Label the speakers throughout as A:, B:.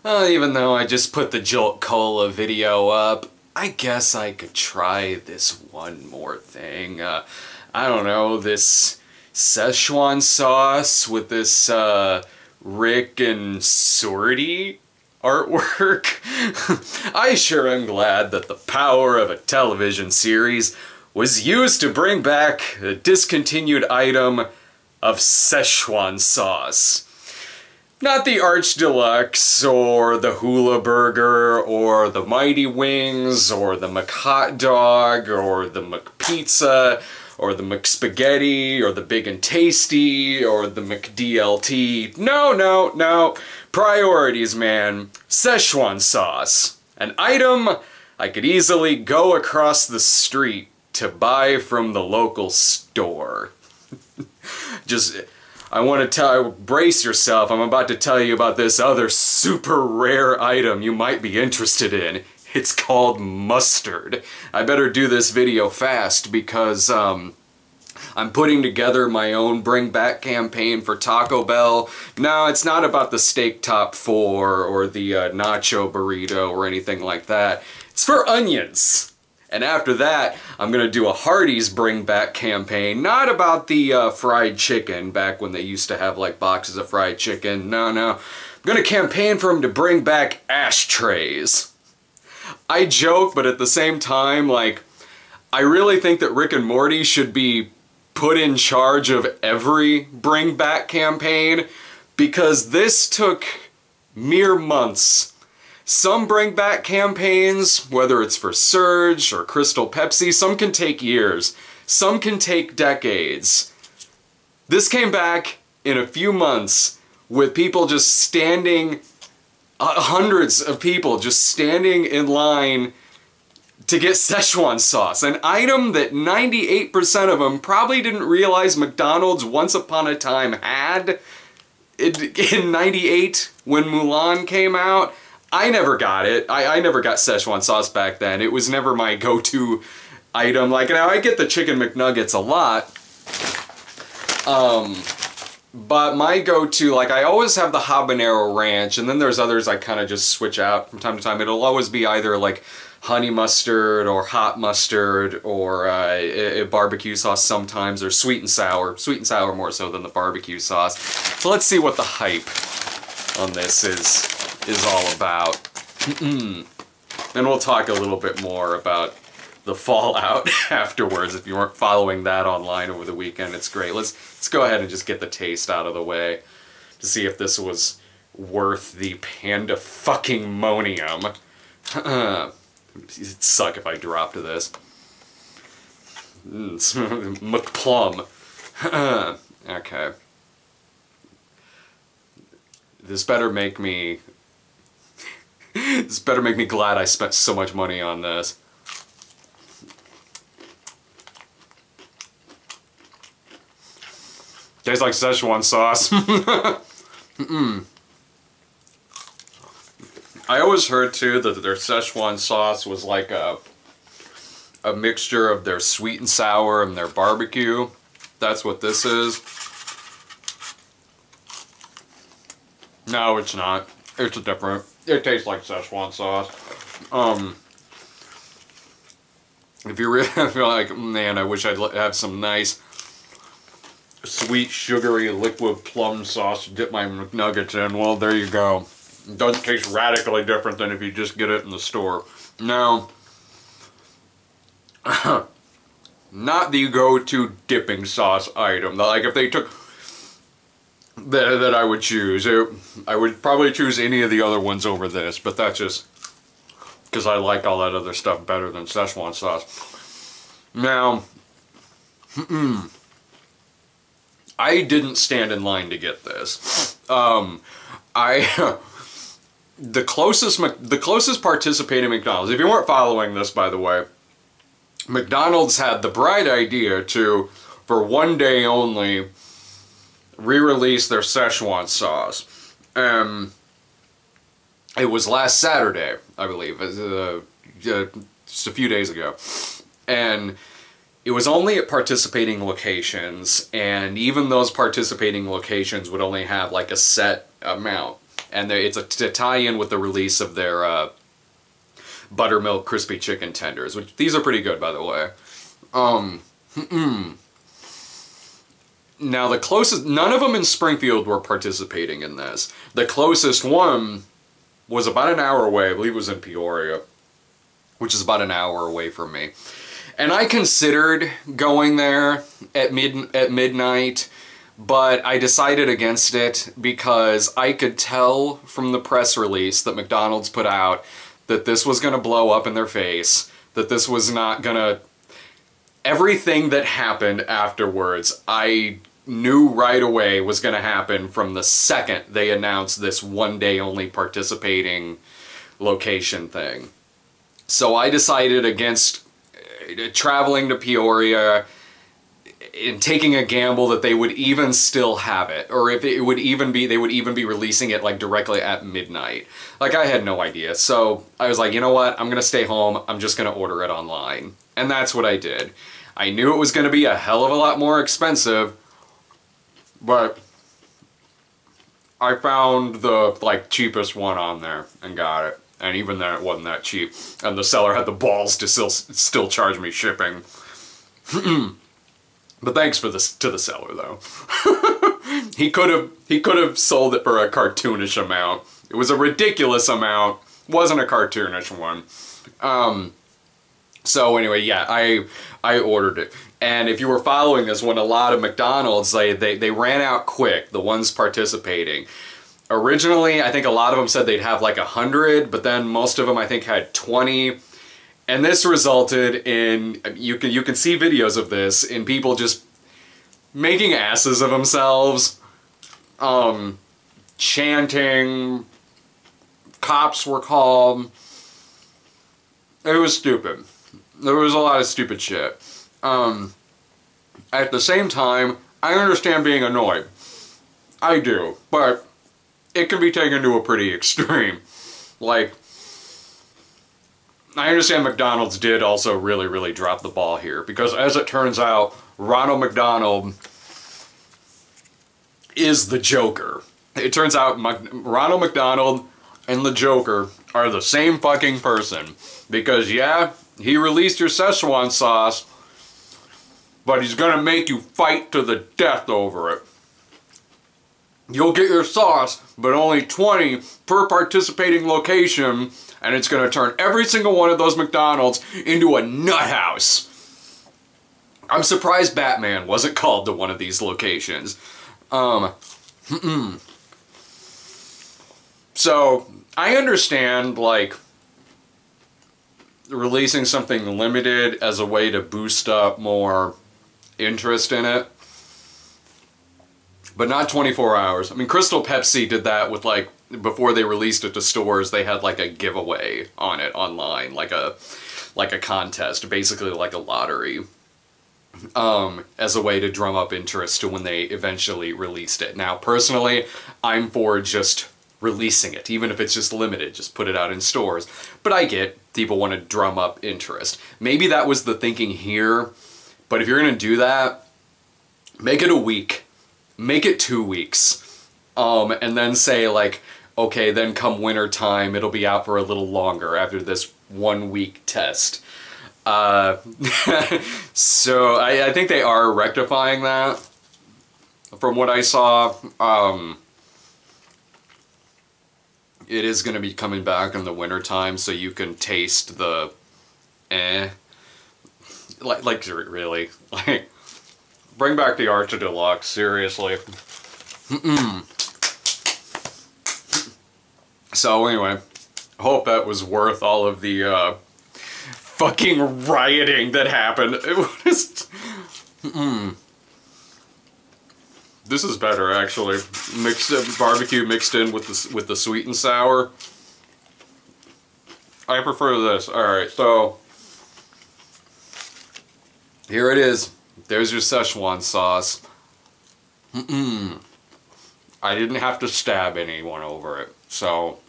A: Even though I just put the Jolt Cola video up, I guess I could try this one more thing. I don't know, this Szechuan sauce with this Rick and Sorty artwork. I sure am glad that the power of a television series was used to bring back the discontinued item of Szechuan sauce. Not the Arch Deluxe, or the Hula Burger, or the Mighty Wings, or the McHot Dog, or the McPizza, or the McSpaghetti, or the Big and Tasty, or the McDLT. No, no, no. Priorities, man. Szechuan sauce. An item I could easily go across the street to buy from the local store. I want to brace yourself. I'm about to tell you about this other super rare item you might be interested in. It's called mustard. I better do this video fast because I'm putting together my own Bring Back campaign for Taco Bell. No, it's not about the Steak Top 4 or the Nacho Burrito or anything like that. It's for onions. And after that, I'm going to do a Hardee's Bring Back campaign, not about the fried chicken, back when they used to have like boxes of fried chicken. No, no. I'm going to campaign for them to bring back ashtrays. I joke, but at the same time, like, I really think that Rick and Morty should be put in charge of every Bring Back campaign, because this took mere months. Some Bring Back campaigns, whether it's for Surge or Crystal Pepsi, some can take years. Some can take decades. This came back in a few months with people just standing, hundreds of people just standing in line to get Szechuan sauce. An item that 98% of them probably didn't realize McDonald's once upon a time had. In '98, when Mulan came out, I never got it. I never got Szechuan sauce back then. It was never my go-to item. Like, now I get the Chicken McNuggets a lot. But my go-to, like, I always have the habanero ranch, and then there's others I kind of just switch out from time to time. It'll always be either, like, honey mustard, or hot mustard, or a barbecue sauce sometimes, or sweet and sour. Sweet and sour more so than the barbecue sauce. So let's see what the hype on this is all about. And we'll talk a little bit more about the fallout afterwards. If you weren't following that online over the weekend, it's great. Let's go ahead and just get the taste out of the way to see if this was worth the panda fucking monium. It'd suck if I dropped this. McPlum. Okay. This better make me glad I spent so much money on this. Tastes like Szechuan sauce. I always heard too that their Szechuan sauce was like a mixture of their sweet and sour and their barbecue. That's what this is. No, it's not. It's different. It tastes like Szechuan sauce. If you really feel like, man, I wish I'd have some nice sweet, sugary, liquid plum sauce to dip my McNuggets in, well, there you go. It doesn't taste radically different than if you just get it in the store. Now, not the go-to dipping sauce item. Like, if they took that I would choose. I would probably choose any of the other ones over this, but that's just because I like all that other stuff better than Szechuan sauce. Now, I didn't stand in line to get this. The closest participating McDonald's, if you weren't following this, by the way, McDonald's had the bright idea to, for one day only, re-release their Szechuan sauce. It was last Saturday, I believe, just a few days ago. And it was only at participating locations, and even those participating locations would only have like a set amount. And it's to tie in with the release of their buttermilk crispy chicken tenders, which these are pretty good, by the way. Now the closest, none of them in Springfield were participating in this. The closest one was about an hour away. I believe it was in Peoria, which is about an hour away from me. And I considered going there at midnight, but I decided against it because I could tell from the press release that McDonald's put out that this was going to blow up in their face, that this was not going to... Everything that happened afterwards, I knew right away was going to happen from the second they announced this one-day-only participating location thing. So I decided against traveling to Peoria and taking a gamble that they would even still have it, or if it would even be, they would even be releasing it like directly at midnight. Like, I had no idea. So I was like, you know what? I'm going to stay home. I'm just going to order it online. And that's what I did. I knew it was going to be a hell of a lot more expensive, but I found the, like, cheapest one on there and got it. And even then, it wasn't that cheap. And the seller had the balls to still charge me shipping. But thanks to the seller, though. He could have sold it for a cartoonish amount. It was a ridiculous amount. Wasn't a cartoonish one. So anyway, yeah, I ordered it. And if you were following this one, a lot of McDonald's, they ran out quick, the ones participating. Originally, I think a lot of them said they'd have like 100, but then most of them I think had 20. And this resulted in, you can see videos of this, in people just making asses of themselves, chanting, cops were called. It was stupid. There was a lot of stupid shit. At the same time, I understand being annoyed. I do, but it can be taken to a pretty extreme. Like, I understand McDonald's did also really, really drop the ball here, because as it turns out, Ronald McDonald is the Joker. It turns out Ronald McDonald and the Joker are the same fucking person. Because, yeah, he released your Szechuan sauce, but he's gonna make you fight to the death over it. You'll get your sauce, but only 20 per participating location, and it's gonna turn every single one of those McDonald's into a nut house. I'm surprised Batman wasn't called to one of these locations. So, I understand, like, releasing something limited as a way to boost up more interest in it. But not 24 hours. I mean, Crystal Pepsi did that with, like, before they released it to stores, they had, like, a giveaway on it online. Like a contest, basically like a lottery. As a way to drum up interest to when they eventually released it. Now, personally, I'm for just releasing it, even if it's just limited, just put it out in stores. But I get people want to drum up interest. Maybe that was the thinking here, but if you're going to do that, make it a week. Make it 2 weeks. And then say, like, okay, then come winter time, it'll be out for a little longer after this 1 week test. So I think they are rectifying that. From what I saw, it is going to be coming back in the winter time, so you can taste the like really, like, bring back the Arch Deluxe, seriously. So anyway, I hope that was worth all of the fucking rioting that happened. It was... This is better, actually. Barbecue mixed in with the sweet and sour. I prefer this. Alright, so... here it is. There's your Szechuan sauce. I didn't have to stab anyone over it, so...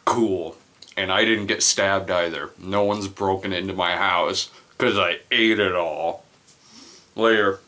A: cool. And I didn't get stabbed either. No one's broken into my house, because I ate it all. Later.